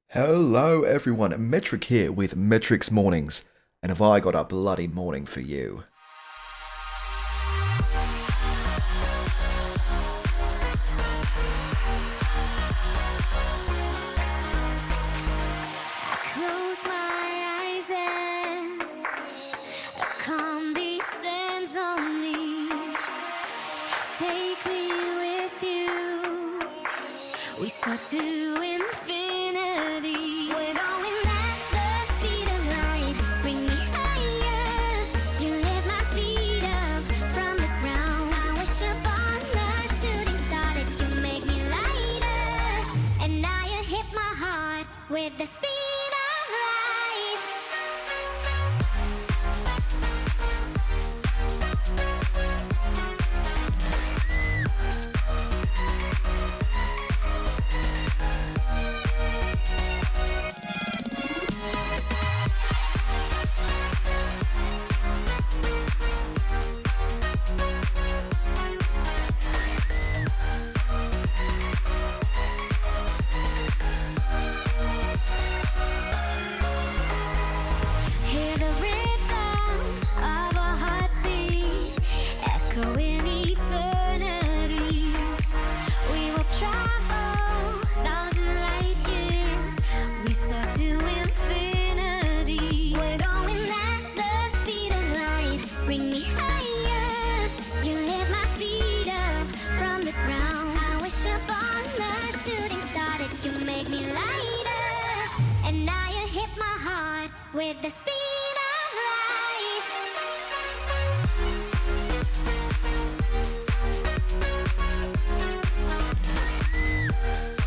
Hello everyone, Metric here with METRIK'S Mornings, and have I got a bloody morning for you. Close my eyes and calm descends on me. Take me with you. We soar to infinity. We're going at the speed of light. Bring me higher. You lift my feet up from the ground. I wish upon the shooting star that you make me lighter. And now you hit my heart with the speed of light. Hear the rhythm of a heartbeat echoing eternity. We will travel thousand light years. We soar to infinity. We're going at the speed of light. Bring me higher. You lift my feet up from the ground. I wish upon the shooting star that you make me lighter. And now you hit my heart with the speed of light. We're going at the speed of light. Bring me higher.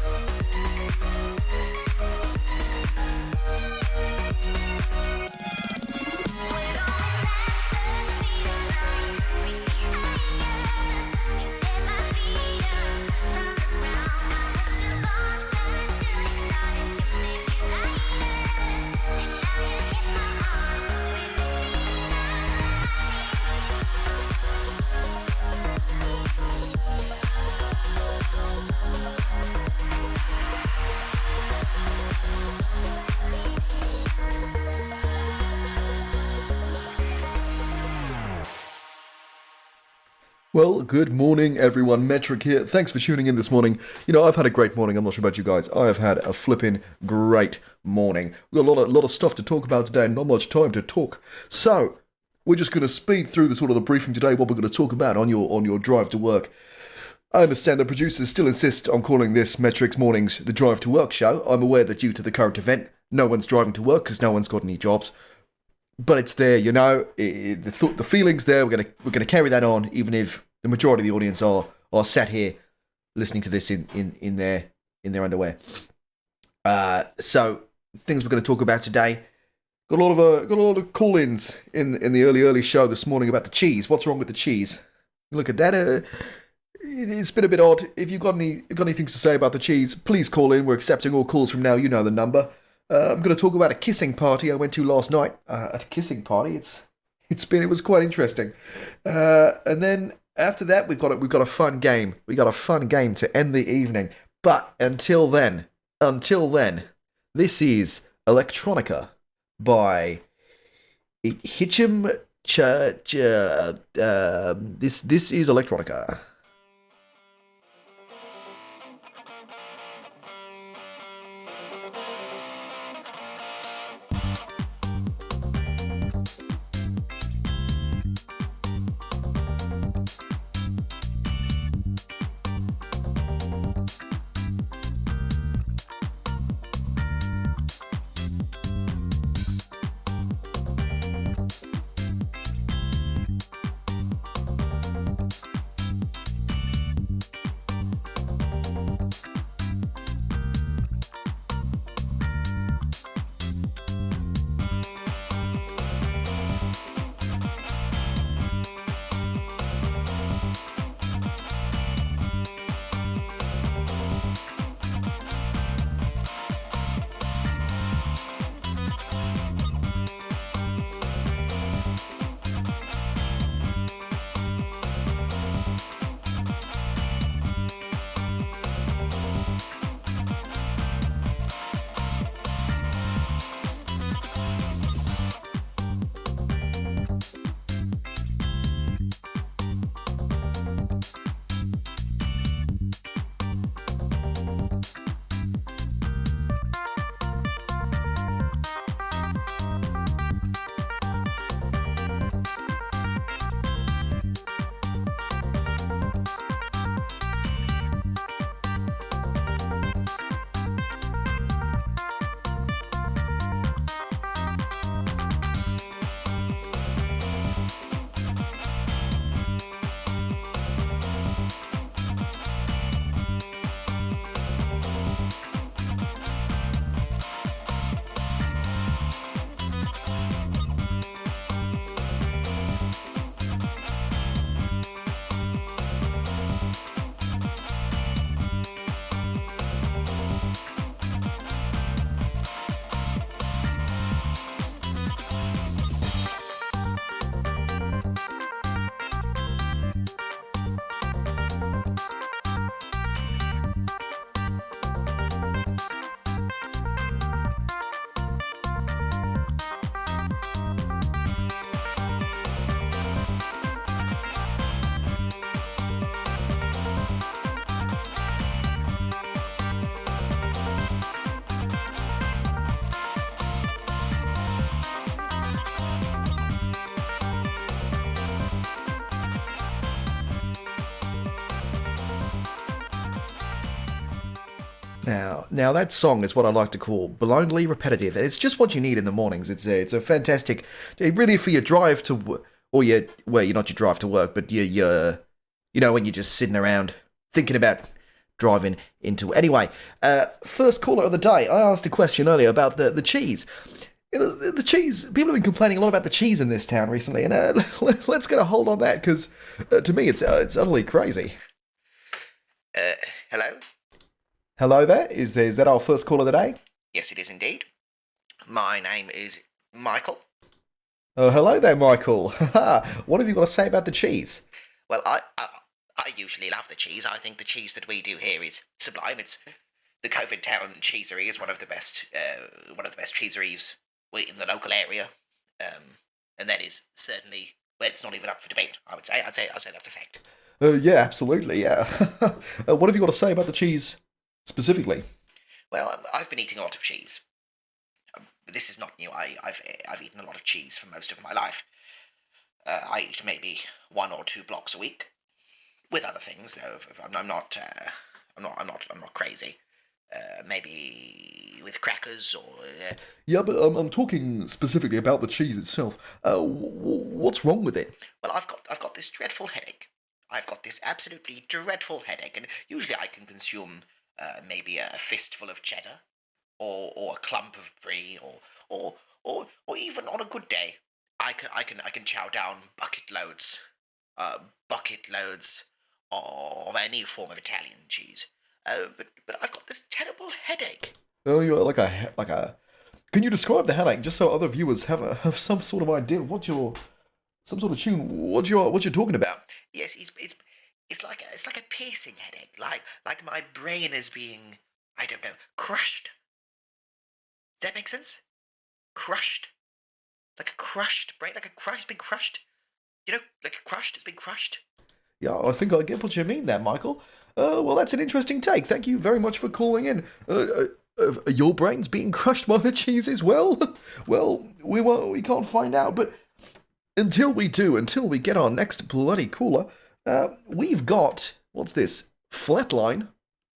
You lift my feet up from the ground. I wish upon the shooting star that you make me lighter. And now you hit my heart with the speed Well, good morning everyone, Metric here. Thanks for tuning in this morning. You know, I've had a great morning. I'm not sure about you guys. I have had a flipping great morning. We've got a lot of stuff to talk about today and not much time to talk. So, we're just going to speed through the briefing today, what we're going to talk about on your drive to work. I understand the producers still insist on calling this METRIK'S Mornings the Drive to Work show. I'm aware that due to the current event, no one's driving to work because no one's got any jobs. But it's there, you know. The feeling's there. We're gonna carry that on, even if the majority of the audience are sat here listening to this in their underwear. So things we're going to talk about today. Got a lot of call-ins in the early show this morning about the cheese. What's wrong with the cheese? Look at that. It's been a bit odd. If you've got any things to say about the cheese, please call in. We're accepting all calls from now. You know the number. I'm going to talk about a kissing party I went to last night. At a kissing party, it was quite interesting. And then after that, we've got a fun game. We got a fun game to end the evening. But until then, this is Electronica by Hitchem. This is Electronica. Now that song is what I like to call blindly repetitive, and it's just what you need in the mornings. It's a fantastic, really for your drive to, or your, well, you're not your drive to work, but when you're just sitting around thinking about driving into. Anyway, first caller of the day. I asked a question earlier about the cheese. The cheese. People have been complaining a lot about the cheese in this town recently, and let's get a hold on that because to me it's utterly crazy. Hello? Hello there. Is that our first call of the day? Yes, it is indeed. My name is Michael. Oh, hello there, Michael. What have you got to say about the cheese? Well, I usually love the cheese. I think the cheese that we do here is sublime. It's the Covidtown cheesery is one of the best cheeseries in the local area, and that is certainly, well, it's not even up for debate. I'd say that's a fact. Yeah, absolutely. Yeah. What have you got to say about the cheese specifically? Well, I've been eating a lot of cheese. This is not new. I've eaten a lot of cheese for most of my life. I eat maybe 1 or 2 blocks a week, with other things. I'm not crazy. Maybe with crackers or. Yeah, but I'm talking specifically about the cheese itself. What's wrong with it? Well, I've got this dreadful headache. I've got this absolutely dreadful headache, and usually I can consume maybe a fistful of cheddar, or a clump of brie, or even on a good day, I can chow down bucket loads of any form of Italian cheese. But I've got this terrible headache. Oh, you're like a. Can you describe the headache just so other viewers have some sort of idea of some sort of tune? What you're talking about? Yes, it's like a piercing headache, like my brain is being, I don't know, crushed. Does that make sense? Crushed, like a crushed brain, like a crushed, it's been crushed. You know, like a crushed, it's been crushed. Yeah, I think I get what you mean there, Michael. Well, that's an interesting take. Thank you very much for calling in. Your brain's being crushed by the cheese as well? Well, we can't find out, but until we get our next bloody caller, we've got, what's this? Flatline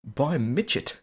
by Midget.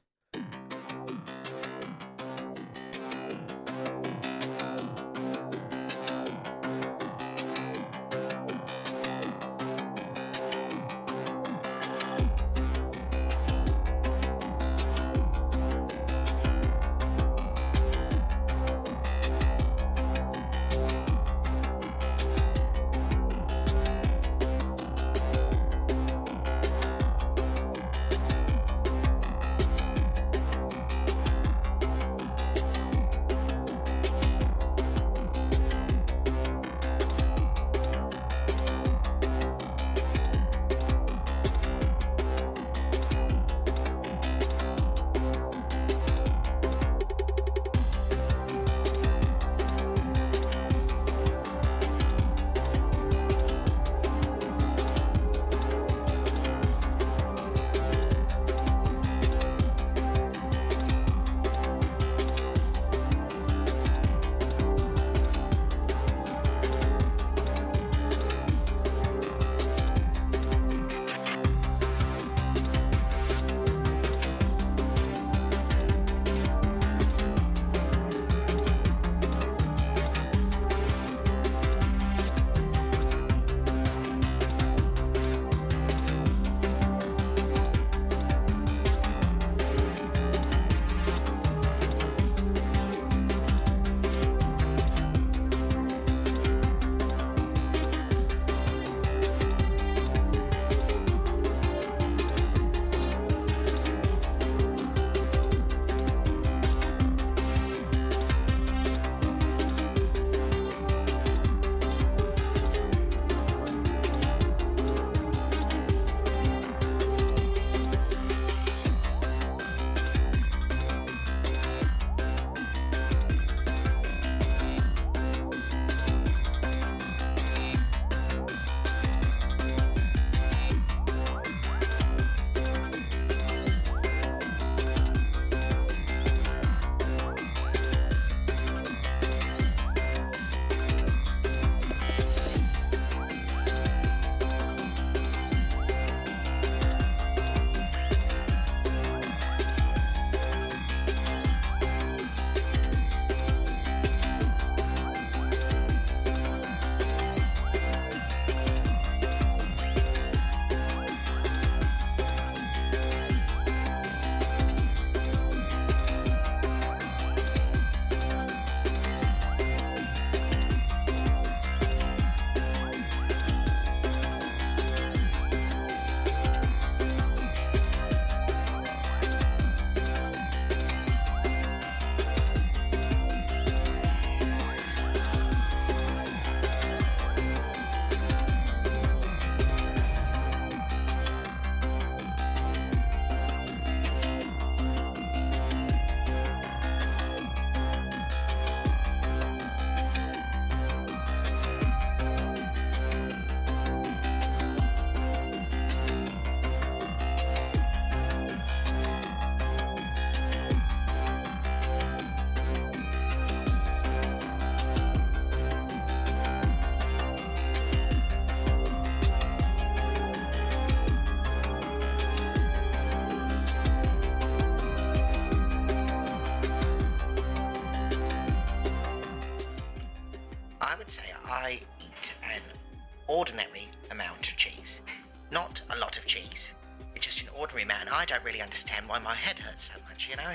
understand why my head hurts so much, you know?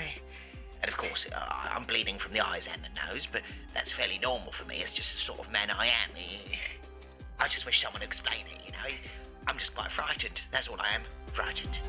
And of course, I'm bleeding from the eyes and the nose, but that's fairly normal for me. It's just the sort of man I am. I just wish someone would explain it, you know? I'm just quite frightened. That's all I am. Frightened.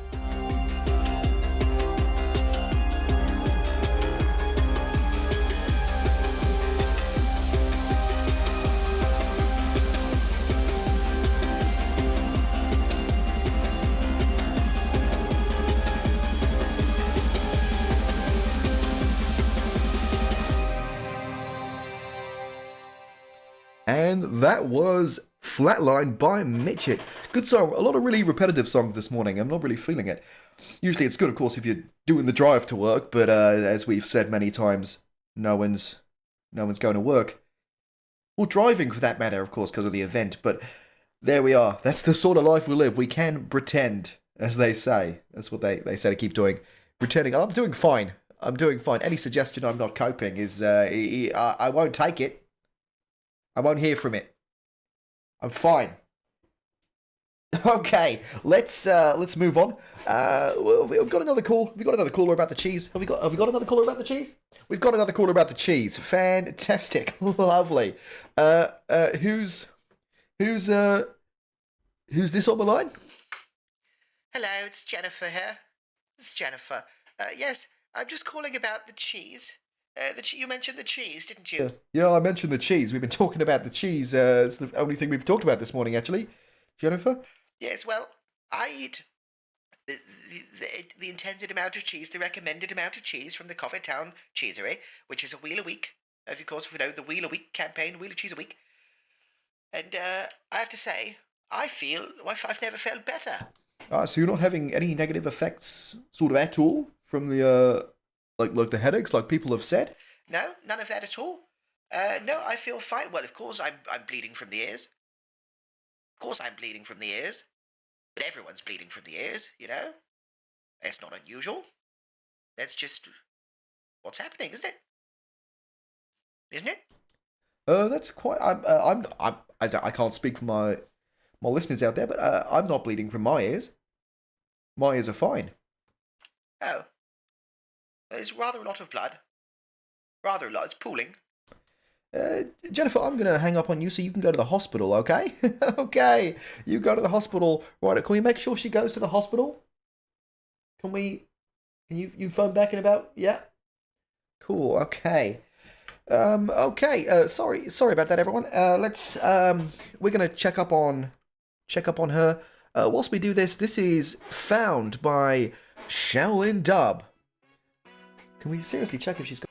And that was Flatline by Mitchit. Good song. A lot of really repetitive songs this morning. I'm not really feeling it. Usually it's good, of course, if you're doing the drive to work, but as we've said many times, no one's going to work. Well, driving for that matter, of course, because of the event, but there we are. That's the sort of life we live. We can pretend, as they say. That's what they say to keep doing. Pretending. I'm doing fine. Any suggestion I'm not coping is, I won't take it. I won't hear from it. I'm fine. Okay, let's move on. We've got another call. Have we got another caller about the cheese? Have we got another caller about the cheese? We've got another caller about the cheese. Fantastic, lovely. Who's this on the line? Hello, it's Jennifer here. It's Jennifer. Yes, I'm just calling about the cheese. You mentioned the cheese, didn't you? Yeah, I mentioned the cheese. We've been talking about the cheese. It's the only thing we've talked about this morning, actually. Jennifer? Yes, well, I eat the intended amount of cheese, the recommended amount of cheese from the Covidtown cheesery, which is a wheel a week. Of course, you know, the Wheel a Week campaign, Wheel of Cheese a Week. And I have to say, I've never felt better. So you're not having any negative effects, sort of, at all from the, like the headaches, like people have said? No, none of that at all. No, I feel fine. Well, of course, I'm bleeding from the ears. Of course I'm bleeding from the ears. But everyone's bleeding from the ears, you know? It's not unusual. That's just what's happening, isn't it? Isn't it? That's quite... I can't speak for my listeners out there, but I'm not bleeding from my ears. My ears are fine. Oh. There's rather a lot of blood. Rather a lot. It's pooling. Jennifer, I'm going to hang up on you so you can go to the hospital, okay? Okay, you go to the hospital. Right, can we make sure she goes to the hospital? Can you phone back in about... Yeah? Cool, okay. Sorry about that, everyone. We're going to check up on her. Whilst we do this is Found by Shaolin Dub. Can we seriously check if she's got...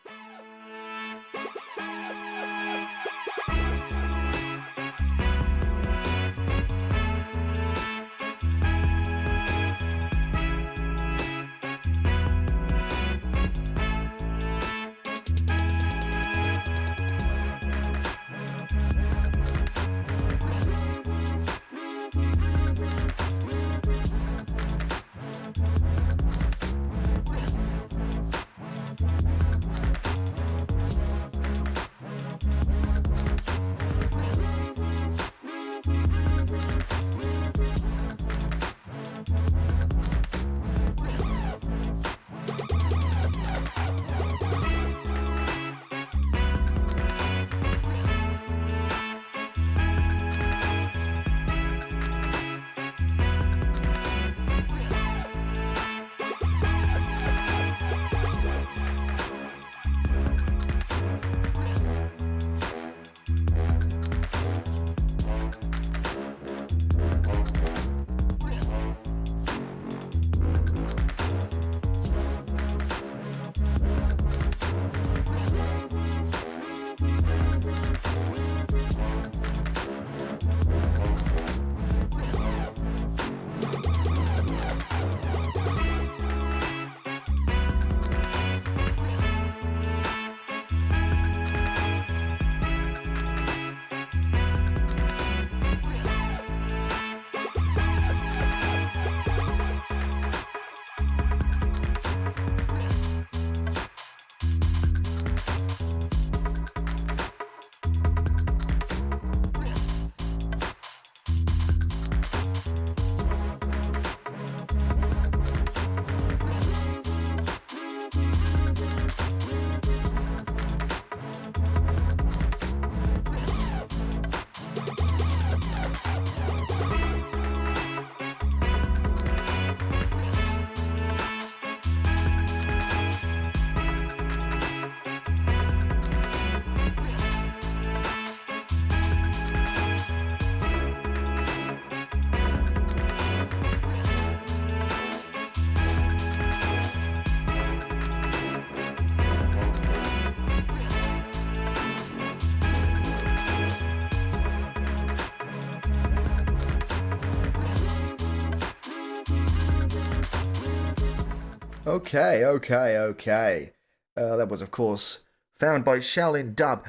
Okay. That was, of course, found by Shaolin Dub.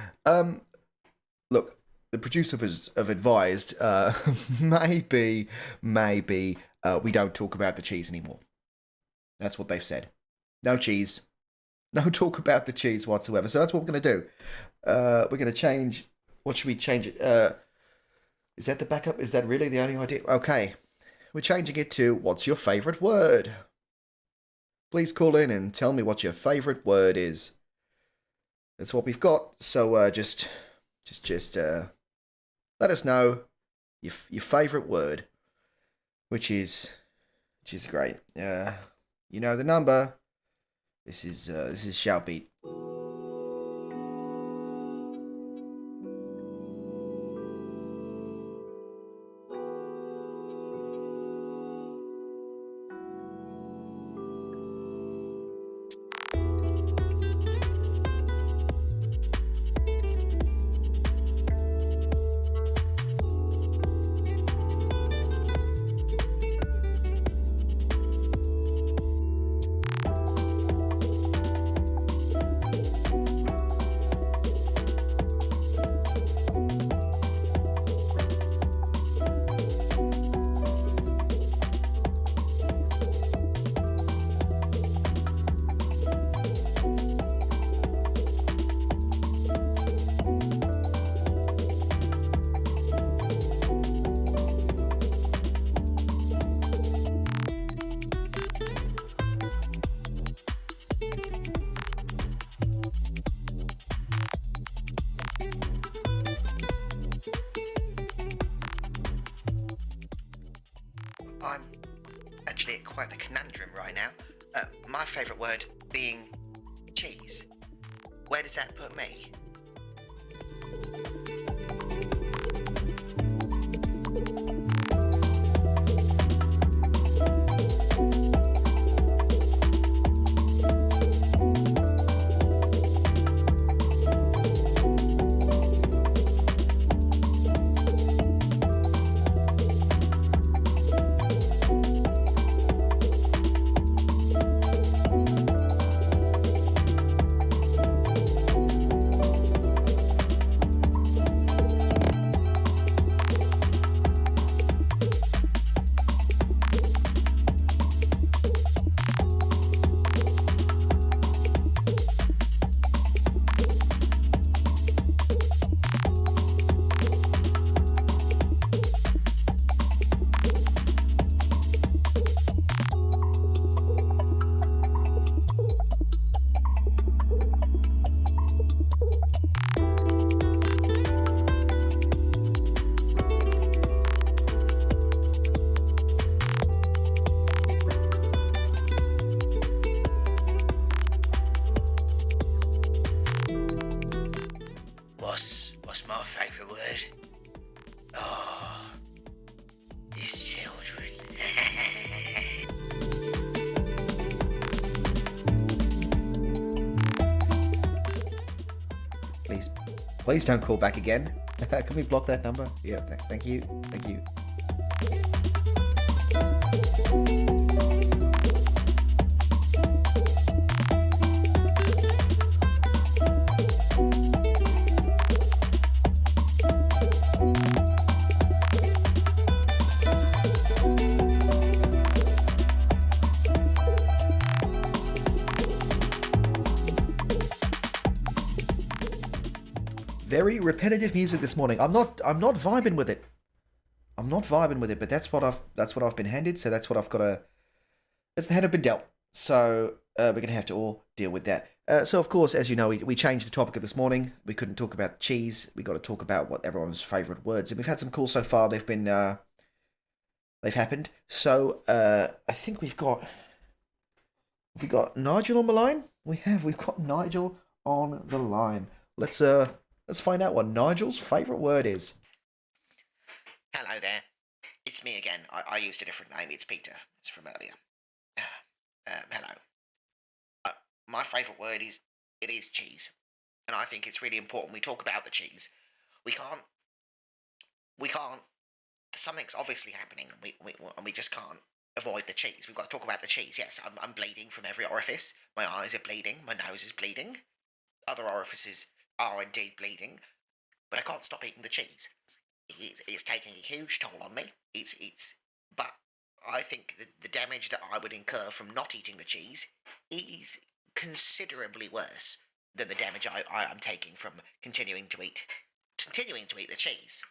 Look, the producers have advised, maybe we don't talk about the cheese anymore. That's what they've said. No cheese. No talk about the cheese whatsoever. So that's what we're going to do. We're going to change. What should we change it? Is that the backup? Is that really the only idea? Okay. We're changing it to, what's your favourite word? Please call in and tell me what your favourite word is. That's what we've got. So just let us know your favourite word, which is great. You know the number. This is Shoutbeat. I'm actually at quite the conundrum right now. My favourite word being cheese. Where does that put me? What's my favourite word? Oh, it's children. Please don't call back again. Can we block that number? Yeah, thank you. Very repetitive music this morning. I'm not vibing with it. But that's what I've been handed, so that's what I've got to. That's the hand I've been dealt. So we're gonna have to all deal with that. So of course, as you know, we changed the topic of this morning. We couldn't talk about cheese. We got to talk about what everyone's favourite words, and we've had some calls so far. They've happened. So I think we've got Nigel on the line. We've got Nigel on the line. Let's find out what Nigel's favourite word is. Hello there. It's me again. I used a different name. It's Peter. It's from earlier. Hello. My favourite word is cheese. And I think it's really important we talk about the cheese. We can't, something's obviously happening and we just can't avoid the cheese. We've got to talk about the cheese. Yes, I'm bleeding from every orifice. My eyes are bleeding. My nose is bleeding. Other orifices are indeed bleeding. But I can't stop eating the cheese. It's taking a huge toll on me. But I think the damage that I would incur from not eating the cheese is considerably worse than the damage I am taking from continuing to eat the cheese.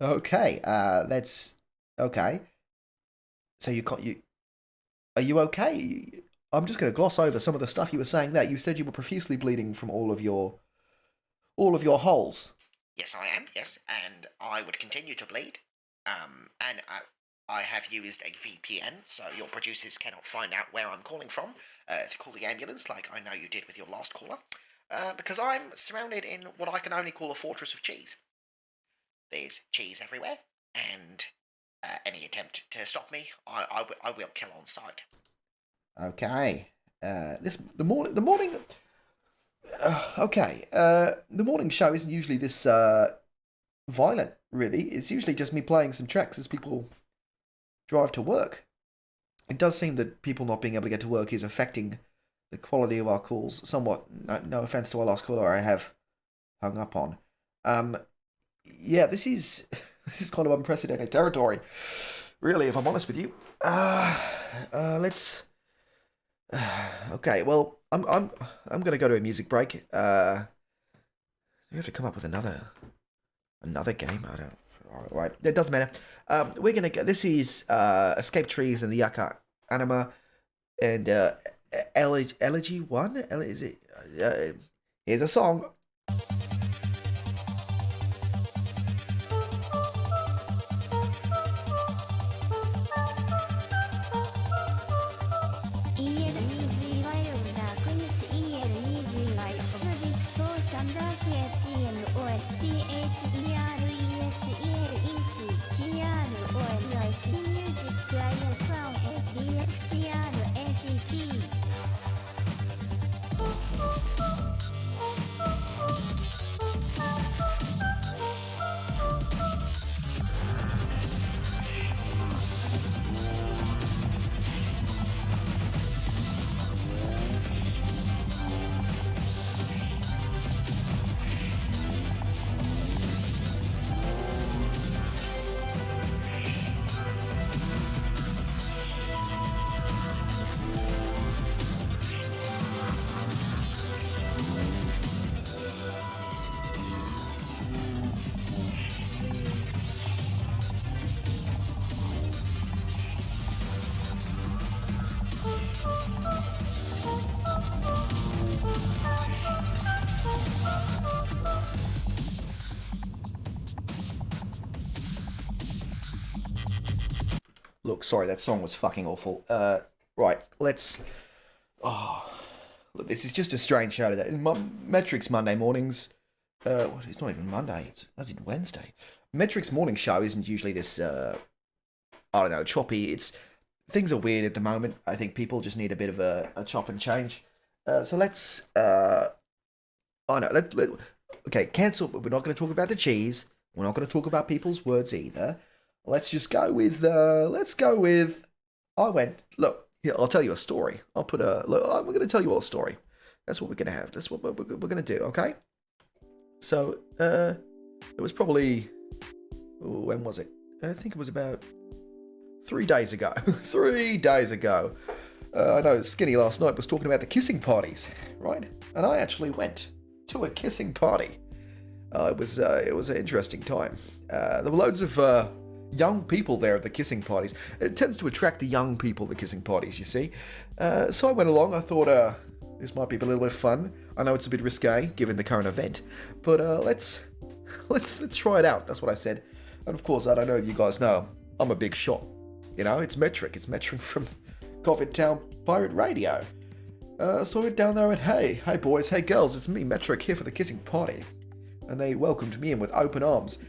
Okay, that's okay. So are you okay? I'm just going to gloss over some of the stuff you were saying there. You said you were profusely bleeding from all of your holes. Yes, I am. Yes, and I would continue to bleed. And I have used a VPN, so your producers cannot find out where I'm calling from to call the ambulance, like I know you did with your last caller. Because I'm surrounded in what I can only call a fortress of cheese. There's cheese everywhere, and any attempt to stop me, I will kill on sight. Okay. The morning. Okay. The morning show isn't usually this violent. Really, it's usually just me playing some tracks as people drive to work. It does seem that people not being able to get to work is affecting the quality of our calls somewhat. No offense to our last caller, I have hung up on. Yeah, this is kind of unprecedented territory. Really, if I'm honest with you. Let's. Okay, well, I'm gonna go to a music break. We have to come up with another game. I don't. All right, it doesn't matter. We're gonna go. This is Escape Trees and the Yucca Anima, and Elegy 1. Is it? Here's a song. Look, sorry, that song was fucking awful. Right, let's. Oh, look, this is just a strange show today. METRIK'S Monday mornings. It's not even Monday. It's Wednesday. METRIK'S morning show isn't usually this. I don't know, choppy. Things are weird at the moment. I think people just need a bit of a chop and change. So let's. Oh no, okay, cancel. But we're not going to talk about the cheese. We're not going to talk about people's words either. Let's just go with. I went. Look, here. I'll tell you a story. I'll put a. Look, we're going to tell you all a story. That's what we're going to have. That's what we're going to do. Okay. So, it was probably. When was it? I think it was about 3 days ago. 3 days ago. I know Skinny last night was talking about the kissing parties, right? And I actually went to a kissing party. It was an interesting time. There were loads of young people there at the kissing parties. It tends to attract the young people, the kissing parties, you see. So I went along. I thought this might be a little bit of fun. I know it's a bit risque given the current event, but let's try it out. That's what I said. And of course, I don't know if you guys know, I'm a big shot. You know, it's Metric. It's Metric from Covidtown Pirate Radio. So I went down there and hey boys, hey girls, it's me, Metric, here for the kissing party. And they welcomed me in with open arms.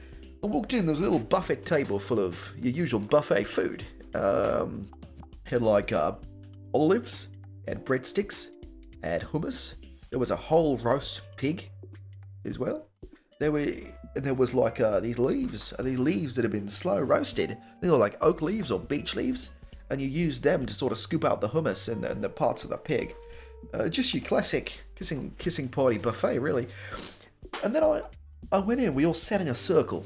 I walked in, there was a little buffet table full of your usual buffet food. Had like olives, had breadsticks, had hummus. There was a whole roast pig as well. There was like these leaves that had been slow roasted. They were like oak leaves or beech leaves. and you use them to sort of scoop out the hummus and the parts of the pig. Just your classic kissing party buffet, really. And then I went in. We all sat in a circle.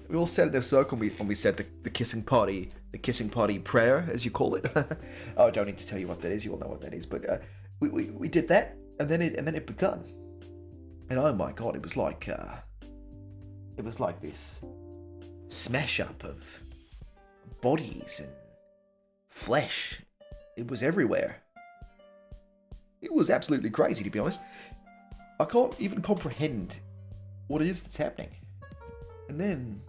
We all sat in a circle and we said the kissing party prayer, as you call it. Oh, I don't need to tell you what that is. You all know what that is. But we did that, and then it begun. And oh my God, it was like this smash up of bodies and flesh. It was everywhere. It was absolutely crazy, to be honest. I can't even comprehend what it is that's happening. And then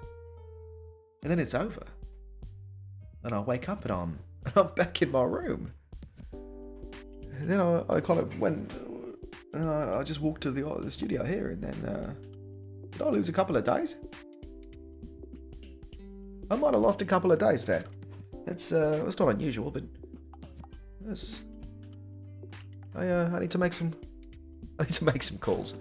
it's over. And I wake up and I'm back in my room. And then I kind of went, and I just walked to the studio here, and then did I lose a couple of days? I might have lost a couple of days there. That's not unusual, but I need to make some calls.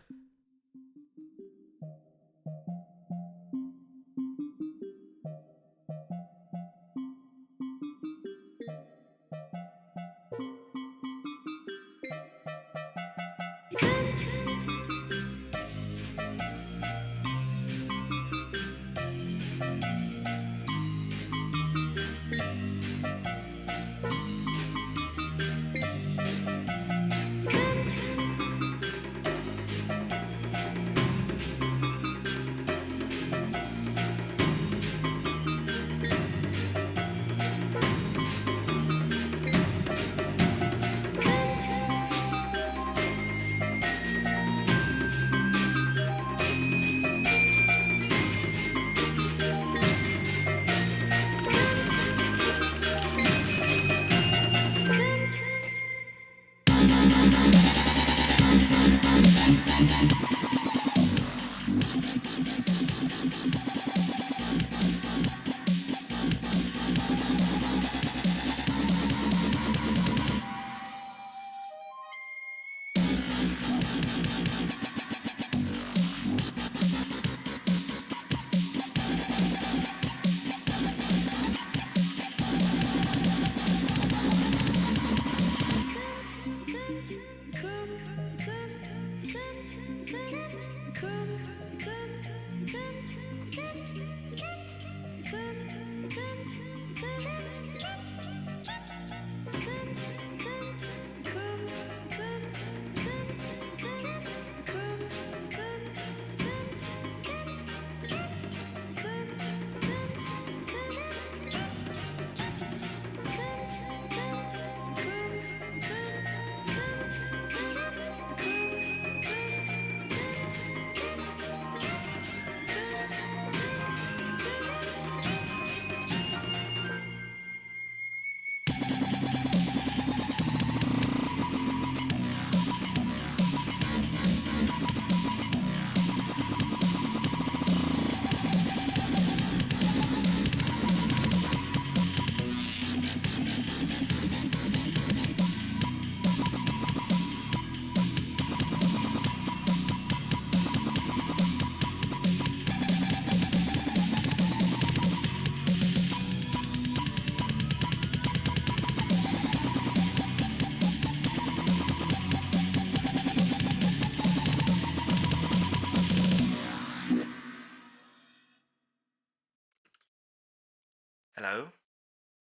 Hello?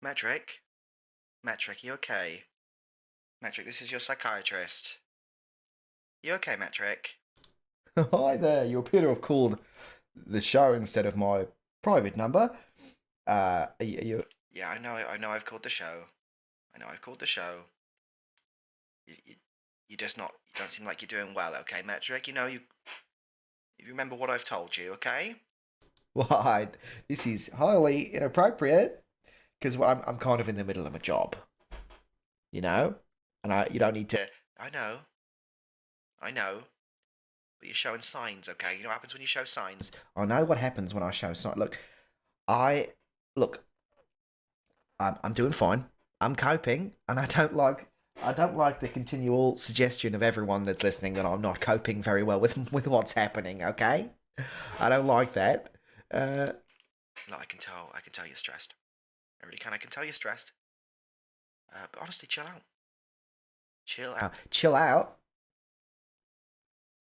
Metric? Metric, you okay? Metric, this is your psychiatrist. You okay, Metric? Hi there. You appear to have called the show instead of my private number. Are you? Yeah, I know I've called the show. You just not, you don't seem like you're doing well, okay, Metric? You remember what I've told you, okay? Why? This is highly inappropriate because I'm kind of in the middle of a job, and you don't need to. I know. But you're showing signs, okay? You know what happens when you show signs? I know what happens when I show signs. I'm doing fine. I'm coping, and I don't like the continual suggestion of everyone that's listening that I'm not coping very well with what's happening. Okay, I don't like that. No, I can tell you're stressed. I really can. I can tell you're stressed. But honestly, chill out. Chill out. Chill out?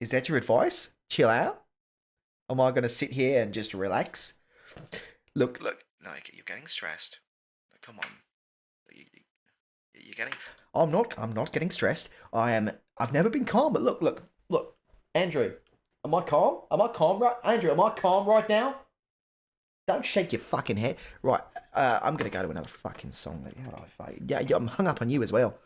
Is that your advice? Chill out? Am I going to sit here and just relax? Look, Look, no, you're getting stressed. Come on. You're getting... I'm not getting stressed. I've never been calm, but look. Andrew, am I calm? Am I calm right? Andrew, am I calm right now? Don't shake your fucking head. Right, I'm going to go to another fucking song. How do I fight? Yeah, I'm hung up on you as well.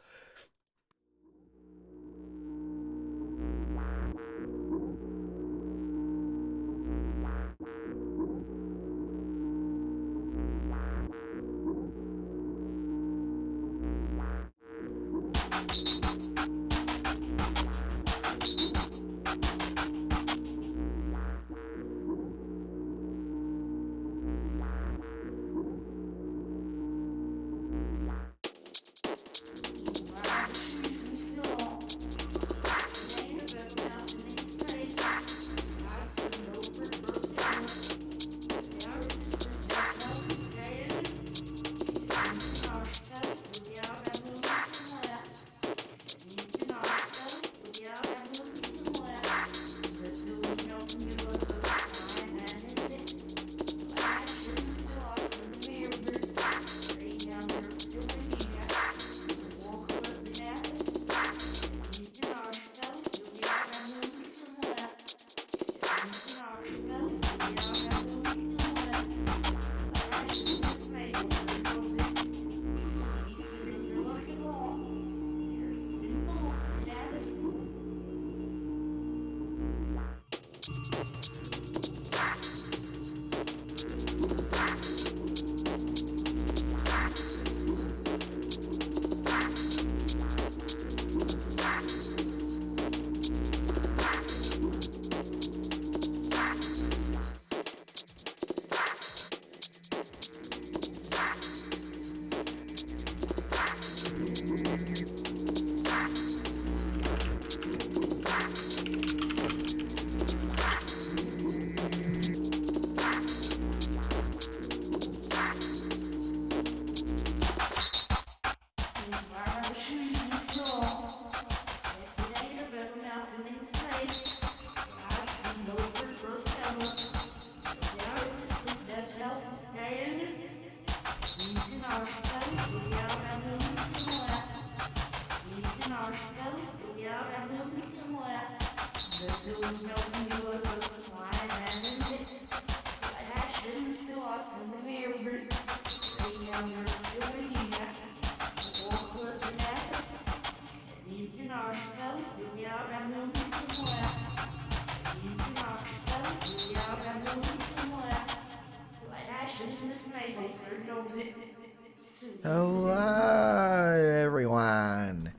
Hello, everyone.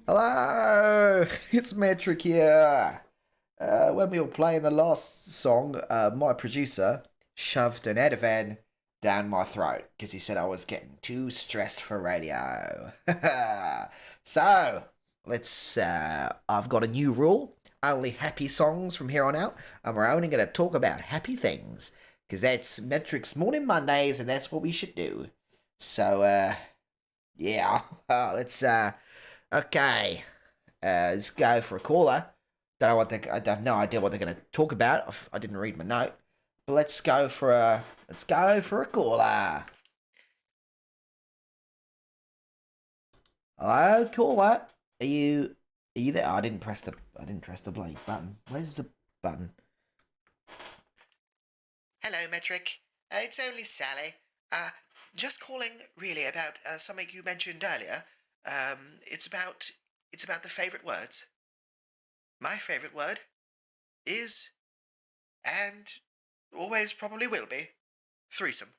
Hello, it's Metric here. When we were playing the last song, my producer shoved an Ativan down my throat because he said I was getting too stressed for radio. So, I've got a new rule. Only happy songs from here on out, and we're only going to talk about happy things because that's METRIK'S Morning Mondays, and that's what we should do. So, yeah, okay, let's go for a caller. I have no idea what they're going to talk about. I didn't read my note, but let's go for a caller. Hello, caller. Are you there? Oh, I didn't press the bloody button. Where's the button? Hello, Metric. It's only Sally. Just calling really about something you mentioned earlier. It's about the favourite words. My favourite word is, and always probably will be, threesome.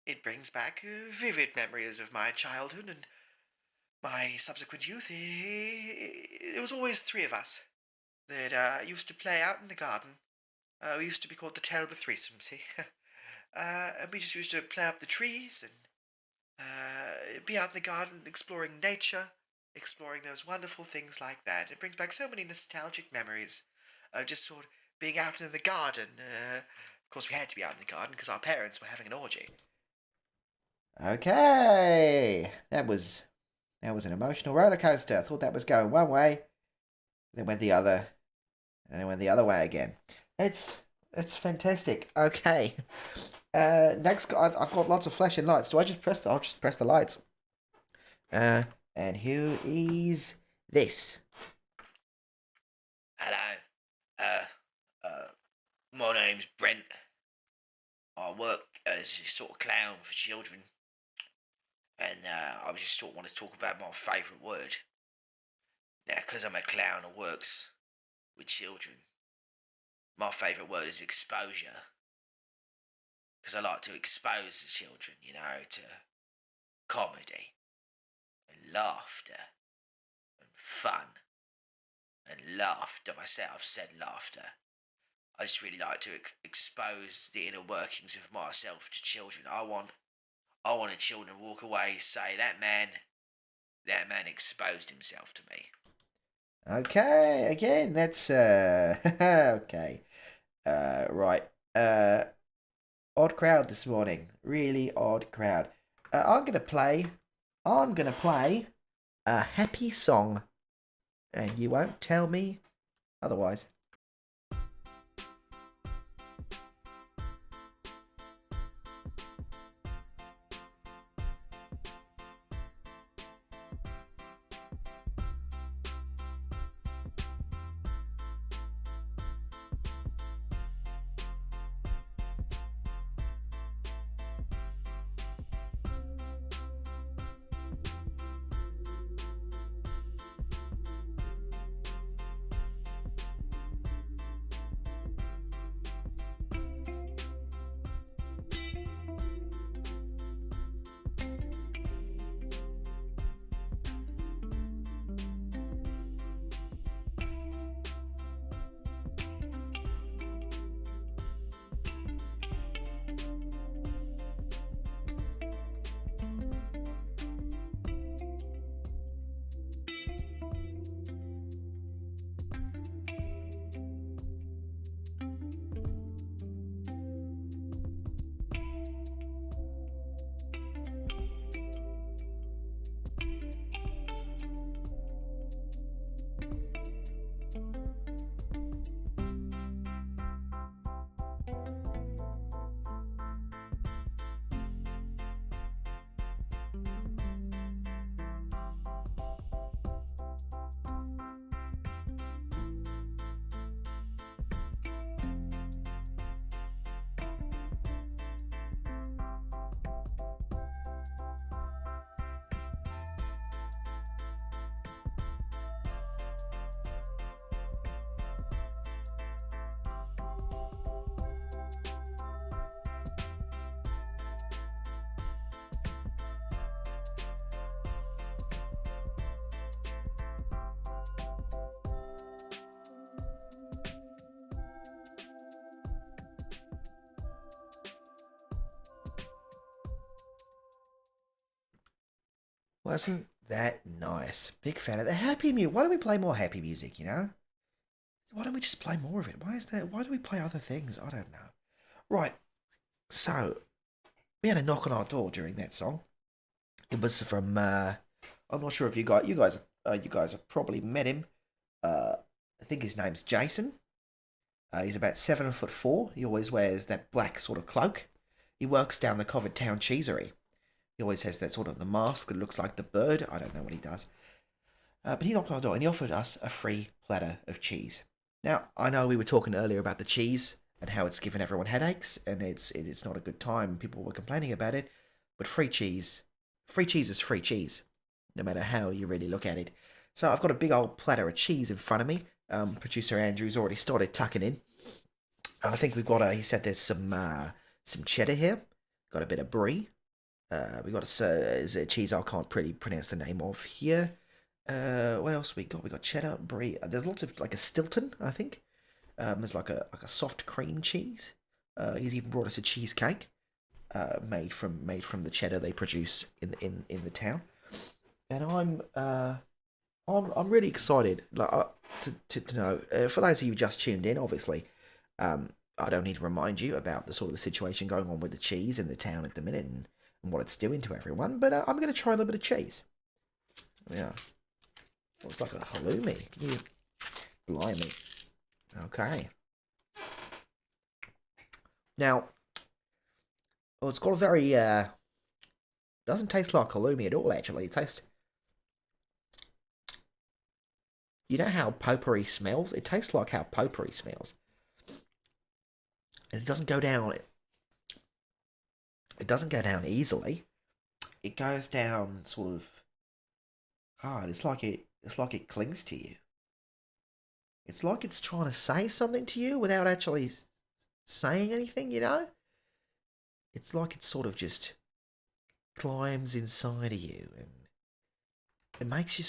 It brings back vivid memories of my childhood and my subsequent youth. It was always three of us that used to play out in the garden. We used to be called the Terrible Threesome, see? And we just used to play up the trees and be out in the garden exploring nature, exploring those wonderful things like that. It brings back so many nostalgic memories of just sort of being out in the garden. Of course, we had to be out in the garden because our parents were having an orgy. Okay, that was an emotional roller coaster. I thought that was going one way, then went the other, and then went the other way again. It's fantastic. Okay, next I've got lots of flashing lights. Do I just press I'll just press the lights. And who is this? Hello. Uh, my name's Brent. I work as a sort of clown for children, and I just sort of want to talk about my favourite word. Now, because I'm a clown who works with children, my favourite word is exposure. Because I like to expose the children, to comedy and laughter and fun and laughter. I've said laughter. I just really like to expose the inner workings of myself to children. I want the children to walk away and say, that man exposed himself to me. Okay, again, that's okay. Right. Odd crowd this morning. Really odd crowd. I'm gonna play a happy song, and you won't tell me otherwise. Wasn't that nice? Big fan of the happy music. Why don't we play more happy music, Why don't we just play more of it? Why do we play other things? I don't know. Right. So, we had a knock on our door during that song. It was from, I'm not sure if you guys have probably met him. I think his name's Jason. He's about 7'4". He always wears that black sort of cloak. He works down the Covidtown cheesery. He always has that sort of the mask that looks like the bird. I don't know what he does. But he knocked on our door and he offered us a free platter of cheese. Now, I know we were talking earlier about the cheese and how it's given everyone headaches and it's not a good time. People were complaining about it. But free cheese is free cheese, no matter how you really look at it. So I've got a big old platter of cheese in front of me. Producer Andrew's already started tucking in. I think we've got he said there's some cheddar here. Got a bit of brie. We got a cheese I can't pretty pronounce the name of here. What else we got? We got cheddar, brie. There's lots of like a Stilton, I think. There's like a soft cream cheese. He's even brought us a cheesecake, made from the cheddar they produce in the town. And I'm really excited to know. For those of you who just tuned in, obviously, I don't need to remind you about the sort of the situation going on with the cheese in the town at the minute. And and what it's doing to everyone, but I'm going to try a little bit of cheese. Yeah. Looks like a halloumi. Can you... Blimey. Okay. Now, well, it's got a very, doesn't taste like halloumi at all, actually. It tastes... You know how potpourri smells? It tastes like how potpourri smells. And it doesn't go down... It doesn't go down easily. It goes down sort of hard. It's like it clings to you. It's like it's trying to say something to you without actually saying anything, you know? It's like it sort of just climbs inside of you and it makes you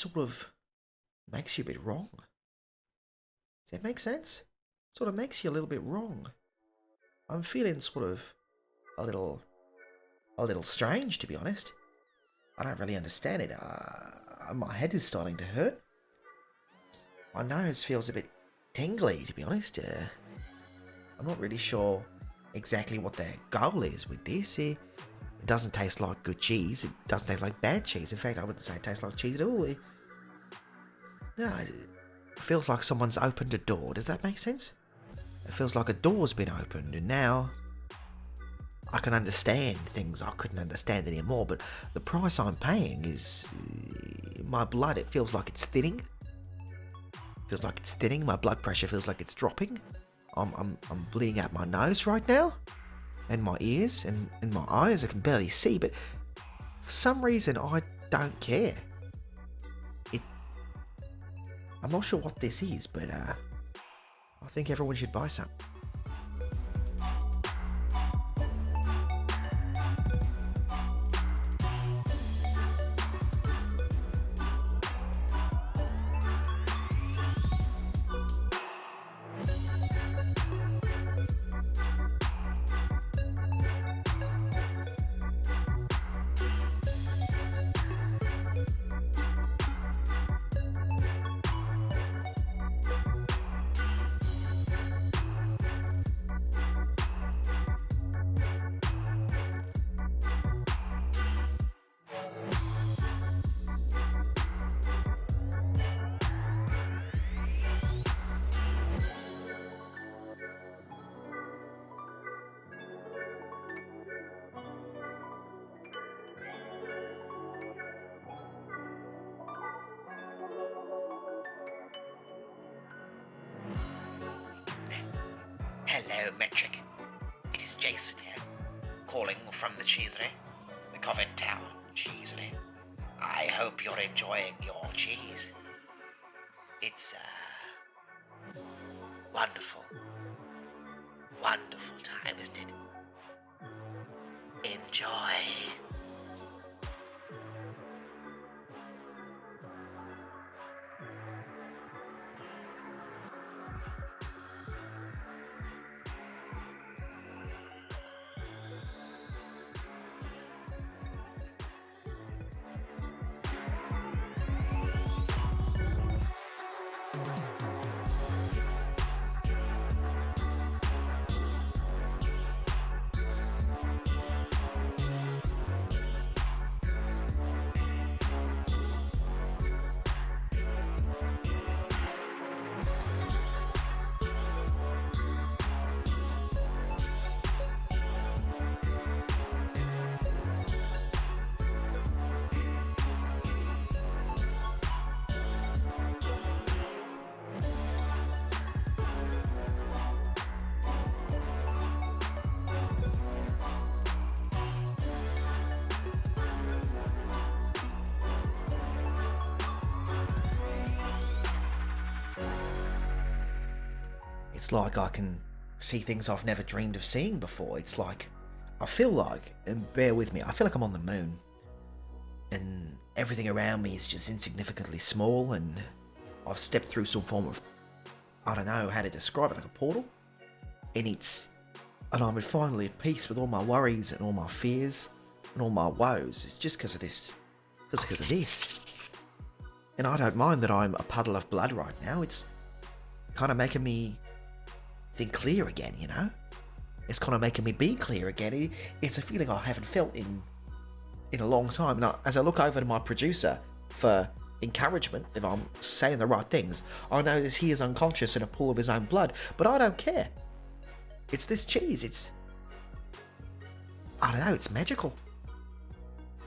makes you a bit wrong. Does that make sense? Sort of makes you a little bit wrong. I'm feeling sort of a little strange, to be honest. I don't really understand it. My head is starting to hurt. My nose feels a bit tingly, to be honest. I'm not really sure exactly what their goal is with this. It doesn't taste like good cheese. It doesn't taste like bad cheese. In fact, I wouldn't say it tastes like cheese at all. It feels like someone's opened a door. Does that make sense? It feels like a door's been opened, and now I can understand things I couldn't understand anymore, but the price I'm paying is my blood. It feels like it's thinning. Feels like it's thinning. My blood pressure feels like it's dropping. I'm bleeding out my nose right now, and my ears and my eyes. I can barely see, but for some reason I don't care. I'm not sure what this is, but I think everyone should buy some. Hello, Metric. It is Jason here, calling from the cheesery, the Covidtown cheesery. I hope you're enjoying your cheese. It's a wonderful, wonderful time, isn't it? Enjoy. It's like I can see things I've never dreamed of seeing before. It's like, I feel like, and bear with me, I feel like I'm on the moon. And everything around me is just insignificantly small, and I've stepped through some form of, I don't know how to describe it, like a portal. And I'm finally at peace with all my worries and all my fears and all my woes. It's just because of this. Because of this. And I don't mind that I'm a puddle of blood right now. It's kind of making me think clear again, you know? It's kind of making me be clear again. It's a feeling I haven't felt in in a long time. Now, as I look over to my producer for encouragement, if I'm saying the right things, I notice he is unconscious in a pool of his own blood, but I don't care. It's this cheese. I don't know, it's magical.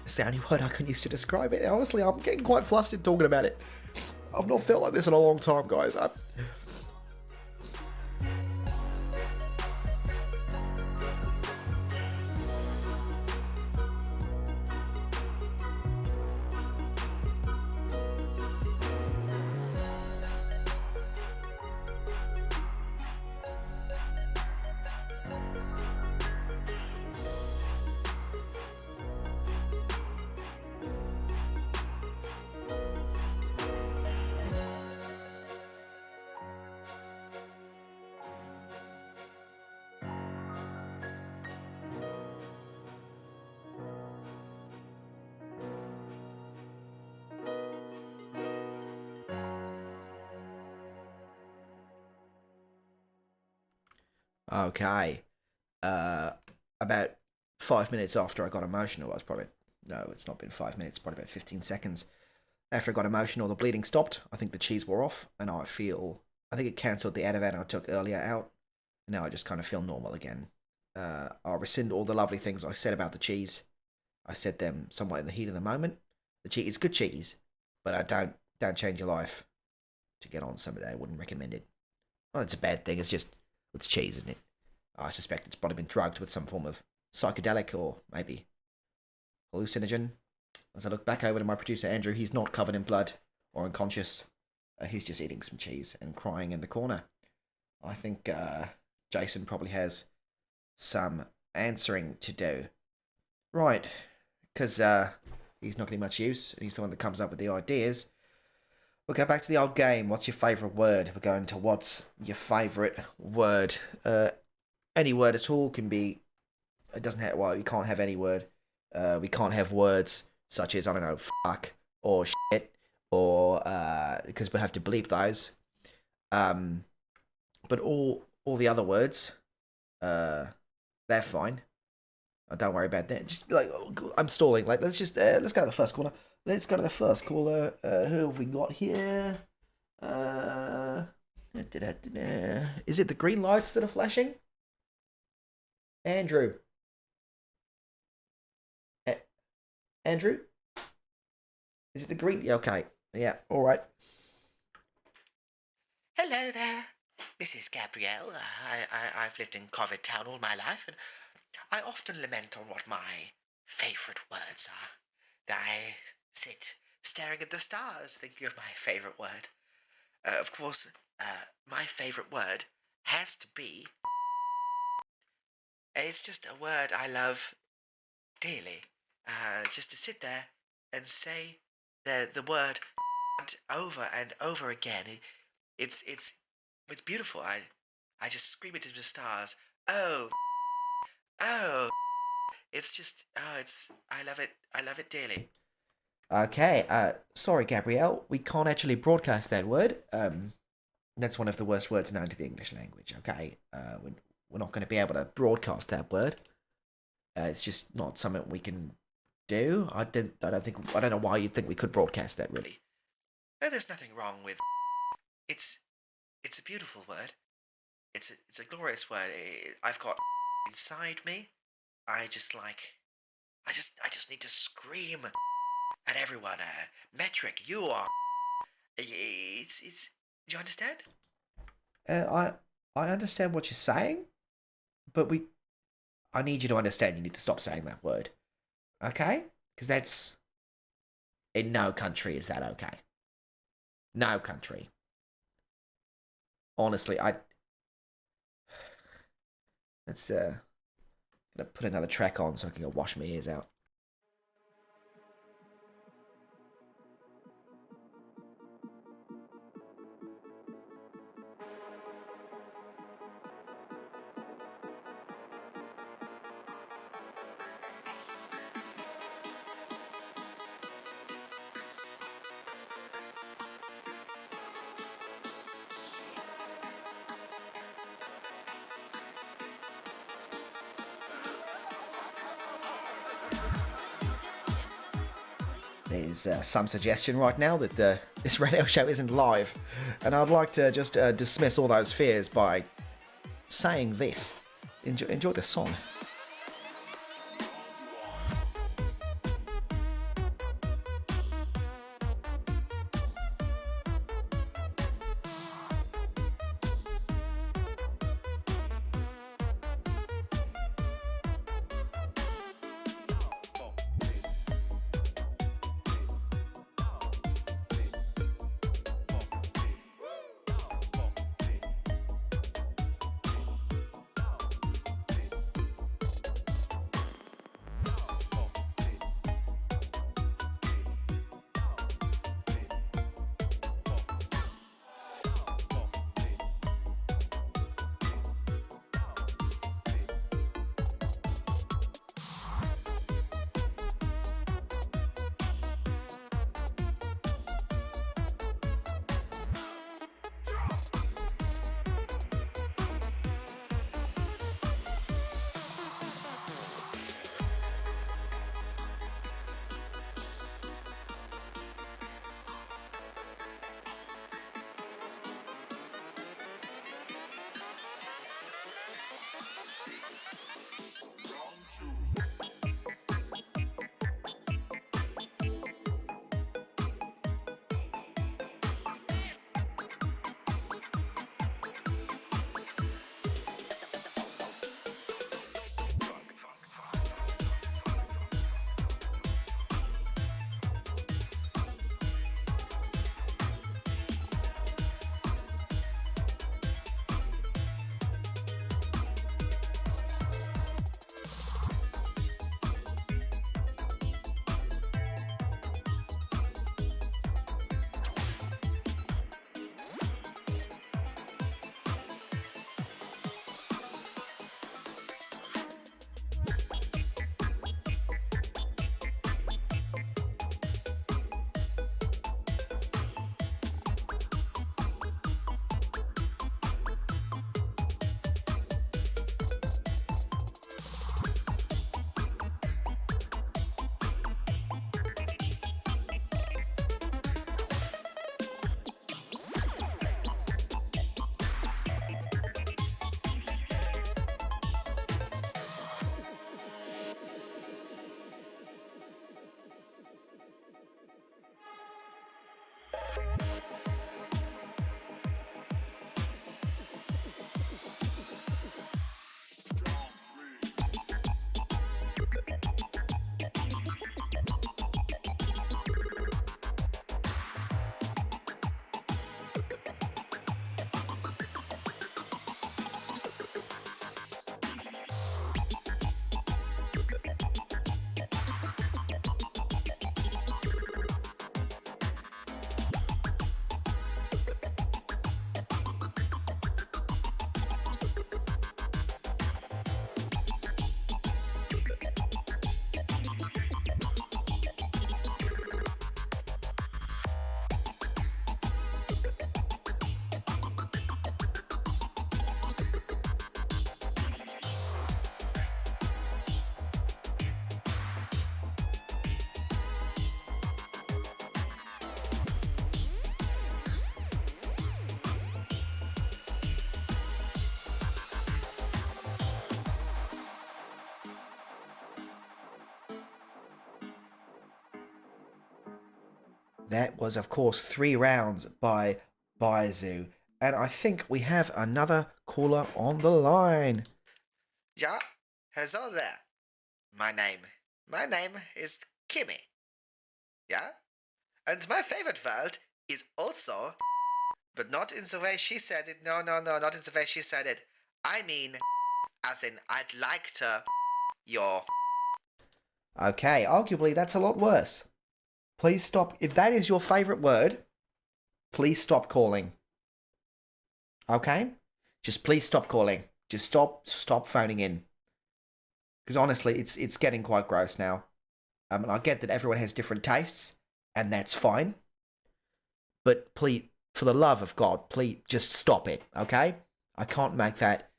It's the only word I can use to describe it. And honestly, I'm getting quite flustered talking about it. I've not felt like this in a long time, guys. Okay. About 5 minutes after I got emotional, it's not been 5 minutes, probably about 15 seconds. After I got emotional, the bleeding stopped. I think the cheese wore off, and I think it cancelled the Ativan I took earlier out. Now I just kind of feel normal again. I'll rescind all the lovely things I said about the cheese. I said them somewhat in the heat of the moment. The cheese is good cheese, but I don't change your life to get on some of that. I wouldn't recommend it. Well, it's a bad thing. It's cheese, isn't it? I suspect it's probably been drugged with some form of psychedelic or maybe hallucinogen. As I look back over to my producer Andrew, he's not covered in blood or unconscious. He's just eating some cheese and crying in the corner. I think Jason probably has some answering to do. Right, because he's not getting much use, and he's the one that comes up with the ideas. We'll go back to the old game. What's your favourite word? We're going to what's your favourite word. Any word at all can be... It doesn't have... Well, you can't have any word. We can't have words such as, I don't know, fuck or shit, or... because we'll have to bleep those. But all the other words, they're fine. Oh, don't worry about that. Just, like, I'm stalling. Like, let's go to the first caller. Let's go to the first caller. Who have we got here? Is it the green lights that are flashing? Andrew. Andrew? Is it the green? Yeah, okay. Yeah, all right. Hello there. This is Gabrielle. I've lived in Covidtown all my life, and I often lament on what my favourite words are. I sit staring at the stars, thinking of my favourite word. Of course, my favourite word has to be... It's just a word I love dearly. Just to sit there and say the word over and over again. It's beautiful. I just scream it into the stars. Oh, it's just, I love it dearly. Okay, sorry, Gabrielle. We can't actually broadcast that word. That's one of the worst words known to the English language, okay? We're not going to be able to broadcast that word. It's just not something we can do. I don't know why you'd think we could broadcast that, really. No, there's nothing wrong with... It's a beautiful word. It's a glorious word. I've got inside me. I just need to scream at everyone. Metric, you are... It's... Do you understand? I understand what you're saying, but I need you to understand you need to stop saying that word. Okay? Because that's... In no country is that okay. No country. Honestly, Let's, gonna put another track on so I can go wash my ears out. there's some suggestion right now that this radio show isn't live, and I'd like to just dismiss all those fears by saying this. Enjoy the song. That was, of course, 3 rounds by Baizu. And I think we have another caller on the line. Yeah? Hello there. My name is Kimmy. Yeah? And my favorite word is also, but not in the way she said it. No, not in the way she said it. I mean, as in, I'd like to, your... Okay, arguably that's a lot worse. Please stop. If that is your favourite word, please stop calling. Okay? Just please stop calling. Just stop phoning in. Because honestly, it's getting quite gross now. And I get that everyone has different tastes, and that's fine. But please, for the love of God, please just stop it, okay? I can't make that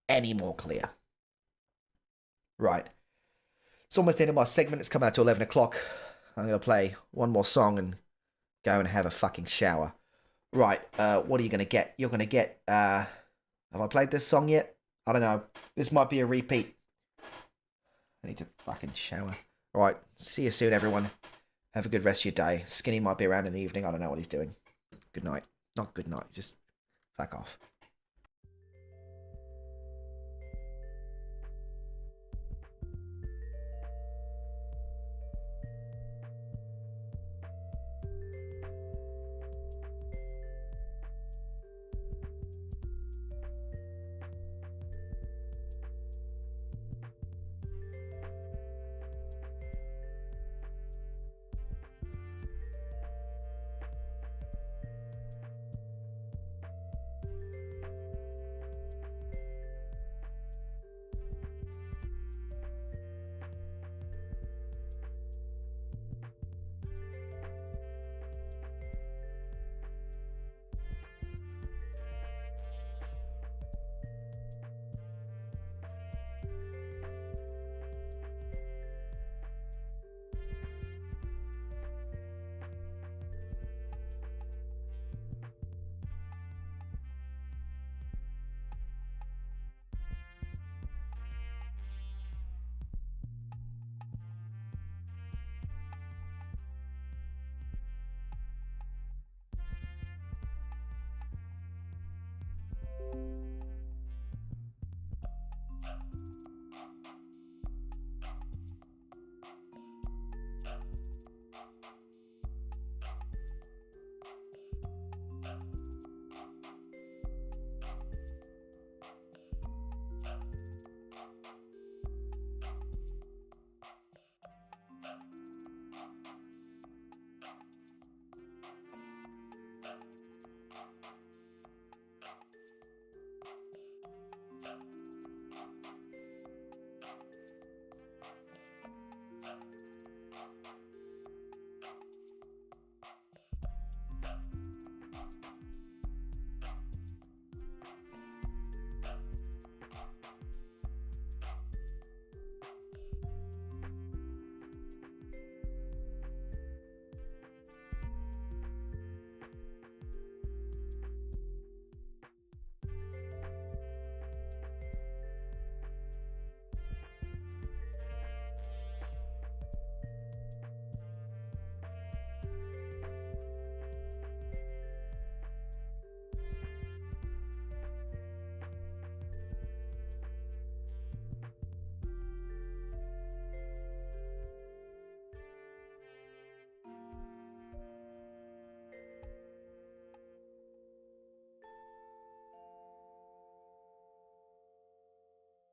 any more clear. Right. It's almost the end of my segment. It's come out to 11 o'clock. I'm going to play one more song and go and have a fucking shower. Right, what are you going to get? You're going to get, have I played this song yet? I don't know. This might be a repeat. I need to fucking shower. Alright, see you soon, everyone. Have a good rest of your day. Skinny might be around in the evening. I don't know what he's doing. Good night. Not good night, just fuck off.